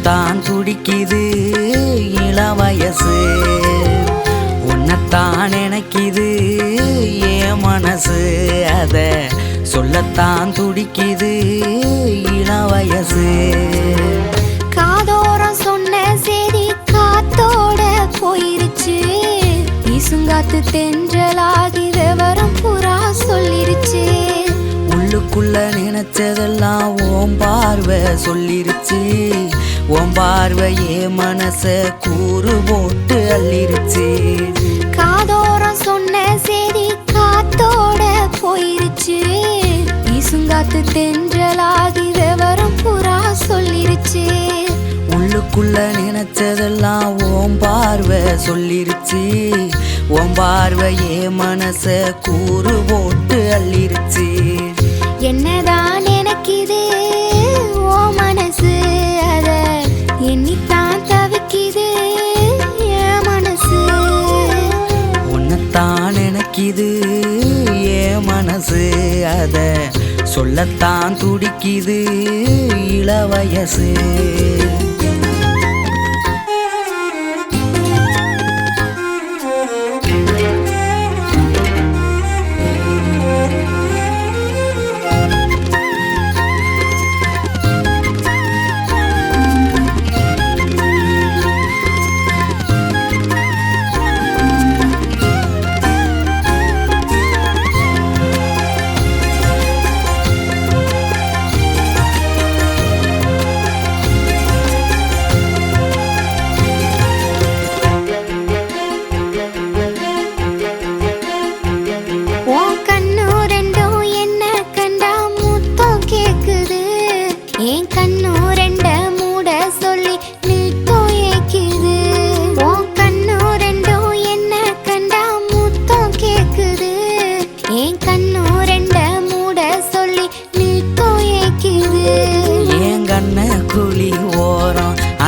சொல்லத்தான் துடிக்குது இளவயசு. உன்னைத்தான் நினைக்குது என் மனசு, அத சொல்லத்தான் துடிக்குது இளவயசு. காதோரம் சொன்ன செய்தி காத்தோட போயிருச்சு, வீசுங்காத்து தென்றலாகி விவரம் புறா சொல்லிருச்சு. உள்ளுக்குள்ள நினைச்சதெல்லாம் ஓம் பார்வை சொல்லிருச்சு, ஓம் பார்வையே மனச கூறு போட்டு அள்ளிருச்சு. காதோரம் சொன்ன செய்தி காத்தோட போயிருச்சு, வீசுங்காத்து தென்றலாகி விவரம் புறா சொல்லிருச்சு. உள்ளுக்குள்ள நினைச்சதெல்லாம் ஓம் பார்வை சொல்லிருச்சு, ஓம் பார்வையே மனச கூறு போட்டு அள்ளிருச்சு. என்னதான் நினைக்குது ஓ மனசு, அத எண்ணித்தான் தவிக்குது என் மனசு. உன்னைத்தான் நினைக்குது என் மனசு, அத சொல்லத்தான் துடிக்குது இளவயசு.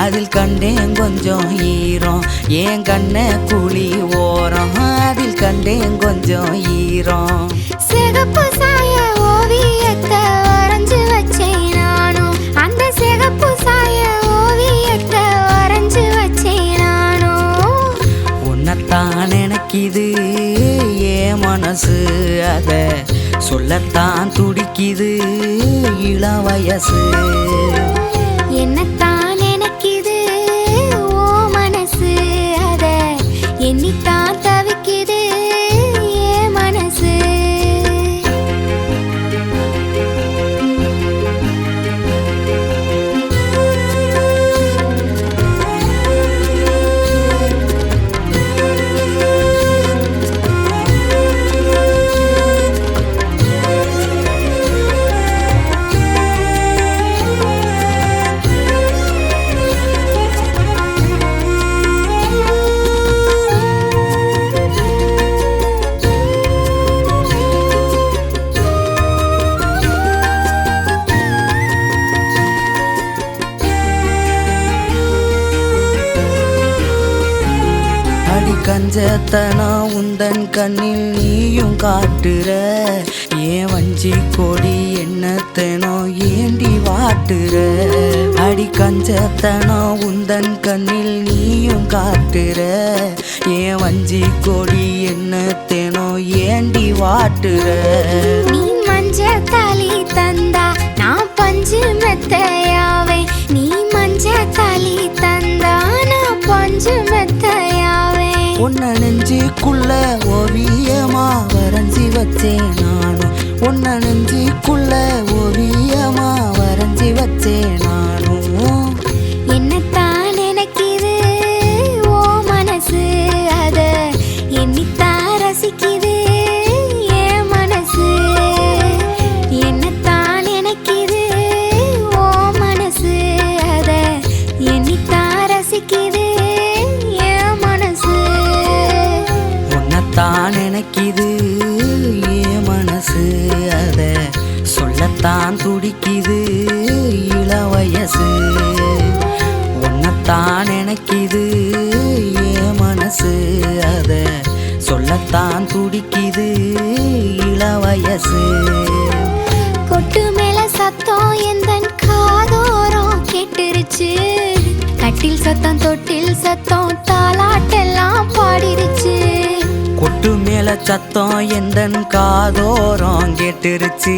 அதில் கண்டேன் கொஞ்சம் ஈரம், என் கண்ண குழி ஓரம், அதில் கண்டேன் கொஞ்சம் ஈரம். சிகப்பு சாய ஓவியத்தை வரைஞ்சு வச்சேன் நானும், அந்த சிகப்பு சாய ஓவியத்தை வரைஞ்சு வச்சேன் நானும். உன்னைத்தான் நினைக்குது என் மனசு, அத சொல்லத்தான் துடிக்குது இளவயசு. என்னத்தான் நினைக்குது ஓ மனசு, அத எண்ணித்தான் தவிக்குது என் மனசு. கஞ்சத்தனம் உந்தன் கண்ணில் நீயும் காட்டுற, ஏன் வஞ்சி கொடி என்னத்தனோ ஏண்டி வாட்டுற. அடி கஞ்சத்தனம் உந்தன் கண்ணில் நீயும் காட்டுற, ஏன் வஞ்சி கொடி என்னத்தனோ ஏண்டி வாட்டுற. நீ மஞ்ச தாலி தந்தா நான் பஞ்சு மெத்தையாவே, நீ மஞ்ச தாலி தந்தா நான் பஞ்சு மெத்தையாவே. உன்ன நெஞ்சுக்குள்ள ஓவியமா வரைஞ்சி வச்சேன் நானும், உன்ன நெஞ்சுக்குள்ள ஓவியமா வரைஞ்சி வச்சேன் நானும். என்னத்தான் நினைக்குது ஓ மனசு, அத எண்ணித்தான் ரசிக்குது என் மனசு. என்னத்தான் நினைக்குது ஓ மனசு, அத எண்ணித்தான் ரசிக்குது என் மனசு. உன்னைத்தான் நினைக்குது என் மனசு, அத சொல்லத்தான் துடிக்குது இளவயசு. உன்னைத்தான் நினைக்குது என் மனசு, அத சொல்லத்தான் துடிக்குது இளவயசு. கொட்டு மேல சத்தம் எந்தன் காதோரம் கேட்டுருச்சு, தொட்டில் சத்தம் தாலாட்டெல்லாம் பாடிருச்சு. கொட்டு மேல சத்தம் எந்தன் காதோரம் கேட்டுருச்சு.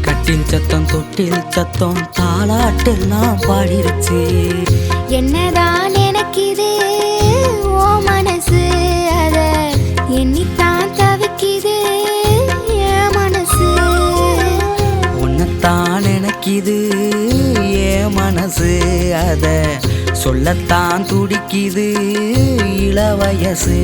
கட்டில் சத்தம் தொட்டில் சத்தம் தாலாட்டெல்லாம் பாடிருச்சு. என்னதான் நினைக்குது ஓ மனசு, அத எண்ணித்தான் தவிக்குது என் மனசு. உன்னைத்தான் நினைக்குது என் மனசு, அத சொல்லத்தான் துடிக்குது இளவயசு.